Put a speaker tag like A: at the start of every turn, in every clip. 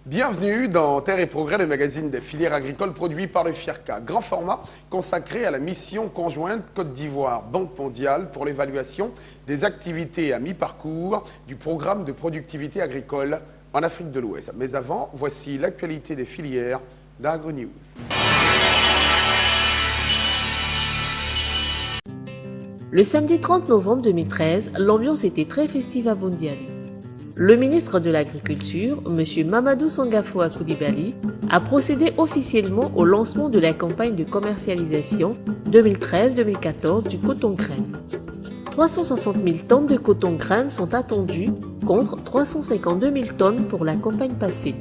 A: Bienvenue dans Terre et Progrès, le magazine des filières agricoles produit par le FIARCA. Grand format consacré à la mission conjointe Côte d'Ivoire-Banque mondiale pour l'évaluation des activités à mi-parcours du programme de productivité agricole en Afrique de l'Ouest. Mais avant, voici l'actualité des filières d'AgroNews.
B: Le samedi 30 novembre 2013, l'ambiance était très festive à Bondiali. Le ministre de l'Agriculture, M. Mamadou Sangafoa Coulibaly, a procédé officiellement au lancement de la campagne de commercialisation 2013-2014 du coton graine. 360 000 tonnes de coton graine sont attendues contre 352 000 tonnes pour la campagne passée.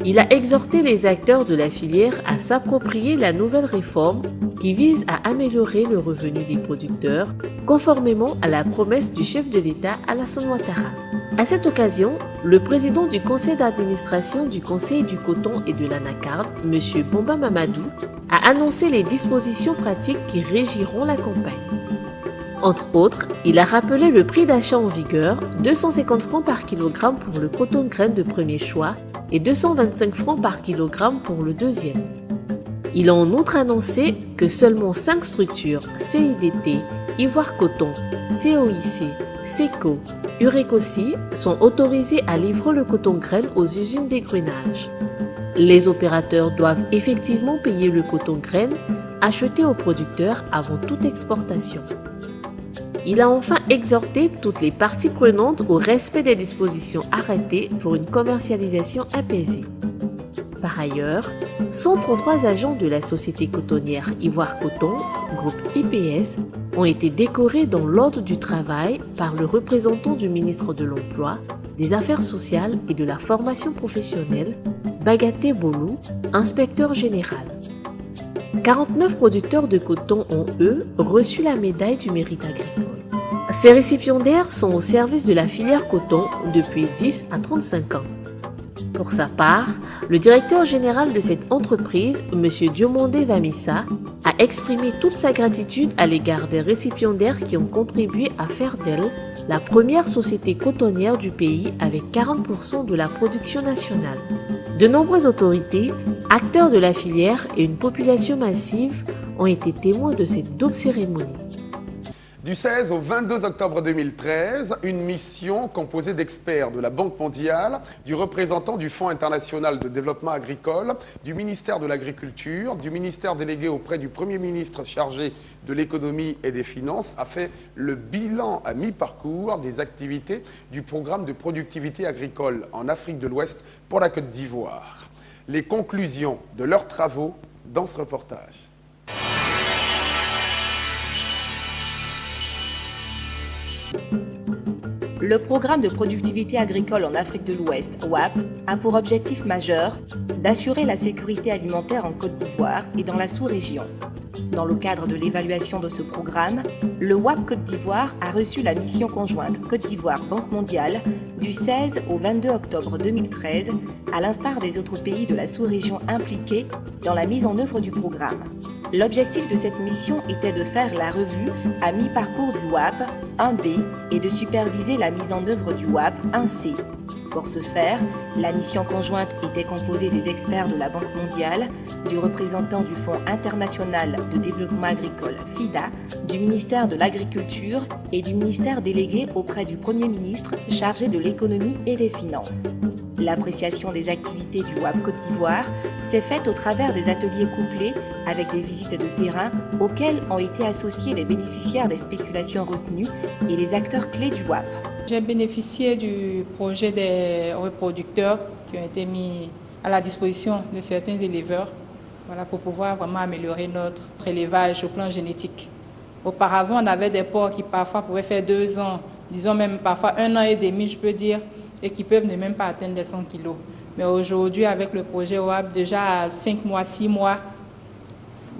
B: Il a exhorté les acteurs de la filière à s'approprier la nouvelle réforme qui vise à améliorer le revenu des producteurs, conformément à la promesse du chef de l'État Alassane Ouattara. À cette occasion, le président du conseil d'administration du Conseil du coton et de l'anacarde, M. Bomba Mamadou, a annoncé les dispositions pratiques qui régiront la campagne. Entre autres, il a rappelé le prix d'achat en vigueur, 250 francs par kilogramme pour le coton graine de premier choix et 225 francs par kilogramme pour le deuxième. Il a en outre annoncé que seulement 5 structures, CIDT, Ivoire Coton, COIC, SECO, Urecosi, sont autorisées à livrer le coton graine aux usines d'égrenage. Les opérateurs doivent effectivement payer le coton graine acheté aux producteurs avant toute exportation. Il a enfin exhorté toutes les parties prenantes au respect des dispositions arrêtées pour une commercialisation apaisée. Par ailleurs, 133 agents de la société cotonnière Ivoire Coton, groupe IPS, ont été décorés dans l'ordre du travail par le représentant du ministre de l'Emploi, des Affaires sociales et de la formation professionnelle, Bagaté Bolou, inspecteur général. 49 producteurs de coton ont, eux, reçu la médaille du mérite agricole. Ces récipiendaires sont au service de la filière coton depuis 10 à 35 ans. Pour sa part, le directeur général de cette entreprise, M. Diomandé Vamissa, a exprimé toute sa gratitude à l'égard des récipiendaires qui ont contribué à faire d'elle la première société cotonnière du pays avec 40% de la production nationale. De nombreuses autorités, acteurs de la filière et une population massive ont été témoins de cette double cérémonie.
A: Du 16 au 22 octobre 2013, une mission composée d'experts de la Banque mondiale, du représentant du Fonds international de développement agricole, du ministère de l'Agriculture, du ministère délégué auprès du Premier ministre chargé de l'économie et des finances a fait le bilan à mi-parcours des activités du programme de productivité agricole en Afrique de l'Ouest pour la Côte d'Ivoire. Les conclusions de leurs travaux dans ce reportage.
C: Le programme de productivité agricole en Afrique de l'Ouest, WAP, a pour objectif majeur d'assurer la sécurité alimentaire en Côte d'Ivoire et dans la sous-région. Dans le cadre de l'évaluation de ce programme, le WAP Côte d'Ivoire a reçu la mission conjointe Côte d'Ivoire-Banque mondiale du 16 au 22 octobre 2013, à l'instar des autres pays de la sous-région impliqués dans la mise en œuvre du programme. L'objectif de cette mission était de faire la revue à mi-parcours du WAP 1B et de superviser la mise en œuvre du WAP 1C. Pour ce faire, la mission conjointe était composée des experts de la Banque mondiale, du représentant du Fonds international de développement agricole FIDA, du ministère de l'Agriculture et du ministère délégué auprès du Premier ministre chargé de l'économie et des finances. L'appréciation des activités du WAP Côte d'Ivoire s'est faite au travers des ateliers couplés avec des visites de terrain auxquelles ont été associés les bénéficiaires des spéculations retenues et les acteurs clés du WAP.
D: J'ai bénéficié du projet des reproducteurs qui ont été mis à la disposition de certains éleveurs, pour pouvoir vraiment améliorer notre élevage au plan génétique. Auparavant, on avait des porcs qui parfois pouvaient faire 2 ans, disons même parfois 1 an et demi, je peux dire, et qui peuvent ne même pas atteindre les 100 kilos. Mais aujourd'hui, avec le projet WAP, déjà à 5 mois, 6 mois,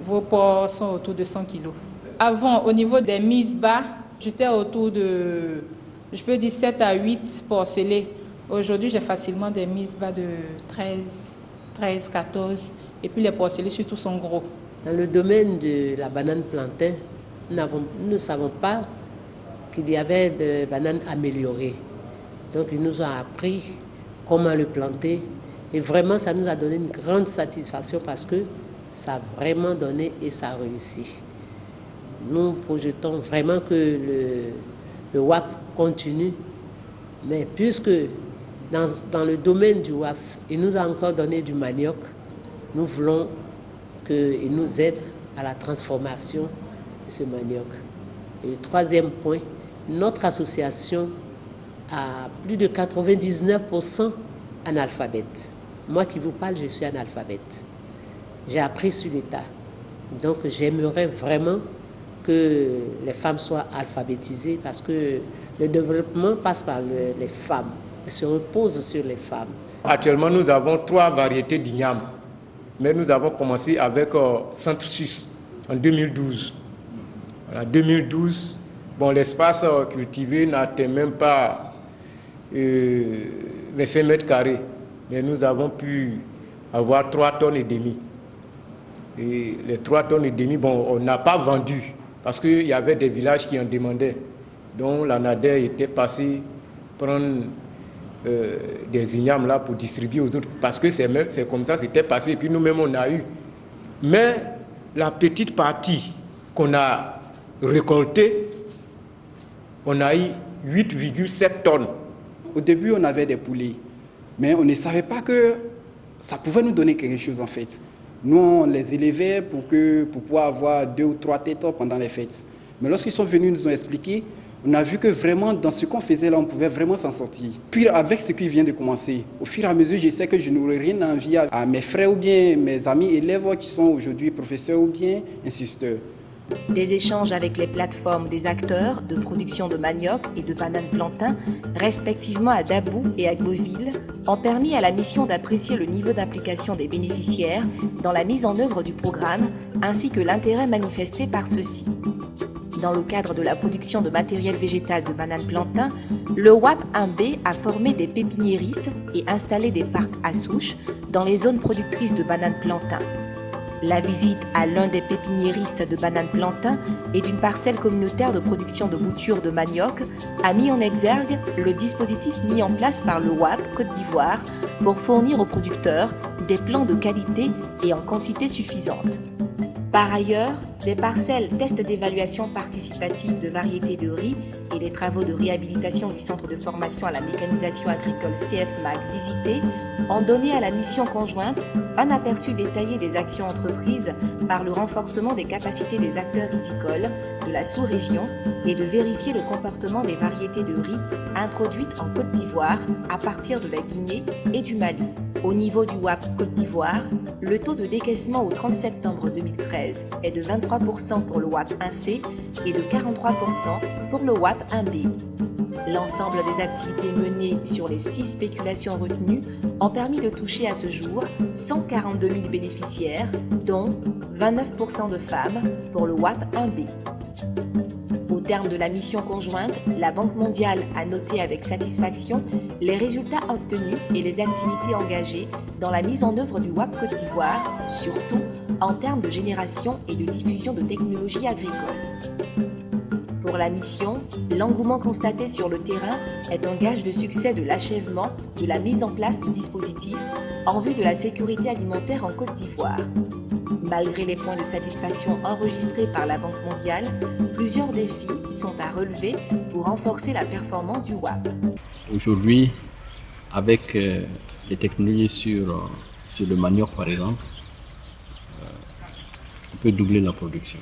D: vos porcs sont autour de 100 kilos. Avant, au niveau des mises bas, j'étais autour de, je peux dire 7 à 8 porcelets. Aujourd'hui, j'ai facilement des mises bas de 13, 14, et puis les porcelets surtout sont gros.
E: Dans le domaine de la banane plantain, nous ne savons pas qu'il y avait des bananes améliorées. Donc, ils nous ont appris comment le planter Et vraiment, ça nous a donné une grande satisfaction parce que ça a vraiment donné et ça a réussi. Nous projetons vraiment que le WAP continue, mais puisque dans le domaine du WAP, il nous a encore donné du manioc, nous voulons qu'il nous aide à la transformation de ce manioc. Et le troisième point, notre association a plus de 99% analphabètes. Moi qui vous parle, je suis analphabète. J'ai appris sur l'État. Donc j'aimerais vraiment que les femmes soient alphabétisées parce que le développement passe par les femmes. Il se repose sur les femmes.
F: Actuellement, nous avons 3 variétés d'igname. Mais nous avons commencé avec Centre Suisse en 2012. En 2012, bon, l'espace cultivé n'atteint même pas 25 mètres carrés. Mais nous avons pu avoir 3,5 tonnes. Et les 3,5 tonnes, bon, on n'a pas vendu parce qu'il y avait des villages qui en demandaient. Donc la NADER était passée prendre des ignames là pour distribuer aux autres parce que c'est comme ça, c'était passé et puis nous-mêmes on a eu. Mais la petite partie qu'on a récoltée, on a eu 8,7 tonnes.
G: Au début, on avait des poulets, mais on ne savait pas que ça pouvait nous donner quelque chose en fait. Nous, on les élevait pour pouvoir avoir 2 ou 3 têtes pendant les fêtes. Mais lorsqu'ils sont venus nous ont expliqué, on a vu que vraiment, dans ce qu'on faisait là, on pouvait vraiment s'en sortir. Puis avec ce qui vient de commencer, au fur et à mesure, je sais que je n'aurai rien envie à mes frères ou bien mes amis élèves qui sont aujourd'hui professeurs ou bien instituteurs.
C: Des échanges avec les plateformes des acteurs de production de manioc et de bananes plantain, respectivement à Dabou et à Goville, ont permis à la mission d'apprécier le niveau d'implication des bénéficiaires dans la mise en œuvre du programme, ainsi que l'intérêt manifesté par ceux-ci. Dans le cadre de la production de matériel végétal de bananes plantain, le WAP 1B a formé des pépiniéristes et installé des parcs à souches dans les zones productrices de bananes plantain. La visite à l'un des pépiniéristes de bananes plantain et d'une parcelle communautaire de production de boutures de manioc a mis en exergue le dispositif mis en place par le WAP Côte d'Ivoire pour fournir aux producteurs des plants de qualité et en quantité suffisante. Par ailleurs, des parcelles tests d'évaluation participative de variétés de riz et les travaux de réhabilitation du centre de formation à la mécanisation agricole CFMAC visités ont donné à la mission conjointe un aperçu détaillé des actions entreprises par le renforcement des capacités des acteurs risicoles de la sous-région et de vérifier le comportement des variétés de riz introduites en Côte d'Ivoire à partir de la Guinée et du Mali. Au niveau du WAP Côte d'Ivoire, le taux de décaissement au 30 septembre 2013 est de 23% pour le WAP 1C et de 43% pour le WAP 1B. L'ensemble des activités menées sur les 6 spéculations retenues ont permis de toucher à ce jour 142 000 bénéficiaires, dont 29% de femmes pour le WAP 1B. Au terme de la mission conjointe, la Banque mondiale a noté avec satisfaction les résultats obtenus et les activités engagées dans la mise en œuvre du WAP Côte d'Ivoire, surtout en termes de génération et de diffusion de technologies agricoles. Pour la mission, l'engouement constaté sur le terrain est un gage de succès de l'achèvement de la mise en place du dispositif en vue de la sécurité alimentaire en Côte d'Ivoire. Malgré les points de satisfaction enregistrés par la Banque mondiale, plusieurs défis sont à relever pour renforcer la performance du WAP.
H: Aujourd'hui, avec les technologies sur le manioc par exemple, on peut doubler la production.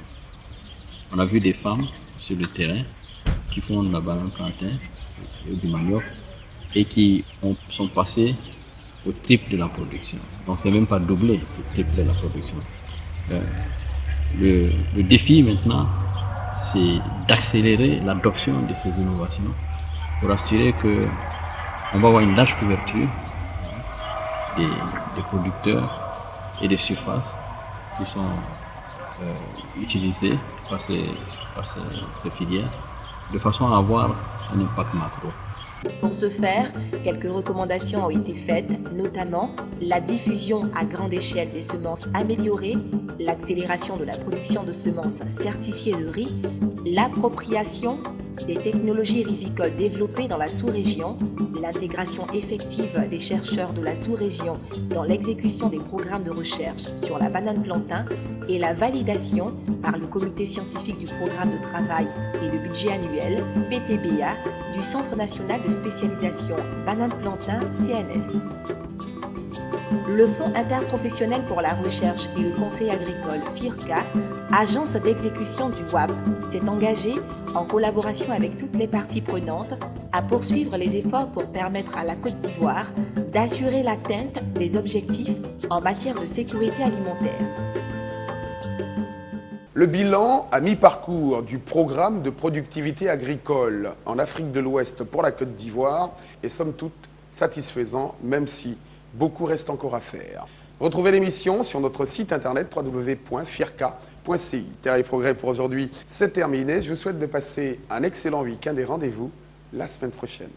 H: On a vu des femmes sur le terrain qui font de la banane plantain et du manioc et qui sont passées au triple de la production. Donc c'est même pas doublé, c'est triplé la production. Le défi maintenant, c'est d'accélérer l'adoption de ces innovations pour assurer qu'on va avoir une large couverture des producteurs et des surfaces qui sont utilisées par ces filières de façon à avoir un impact macro.
C: Pour ce faire, quelques recommandations ont été faites, notamment la diffusion à grande échelle des semences améliorées, l'accélération de la production de semences certifiées de riz, l'appropriation des technologies rizicoles développées dans la sous-région, l'intégration effective des chercheurs de la sous-région dans l'exécution des programmes de recherche sur la banane plantain et la validation par le comité scientifique du programme de travail et de budget annuel, PTBA, du Centre national de spécialisation banane plantain CNS. Le Fonds interprofessionnel pour la recherche et le conseil agricole FIRCA, agence d'exécution du WAP, s'est engagé, en collaboration avec toutes les parties prenantes, à poursuivre les efforts pour permettre à la Côte d'Ivoire d'assurer l'atteinte des objectifs en matière de sécurité alimentaire.
A: Le bilan à mi-parcours du programme de productivité agricole en Afrique de l'Ouest pour la Côte d'Ivoire est somme toute satisfaisant, même si beaucoup reste encore à faire. Retrouvez l'émission sur notre site internet www.firca.ci. Terre et Progrès pour aujourd'hui, c'est terminé. Je vous souhaite de passer un excellent week-end et rendez-vous la semaine prochaine.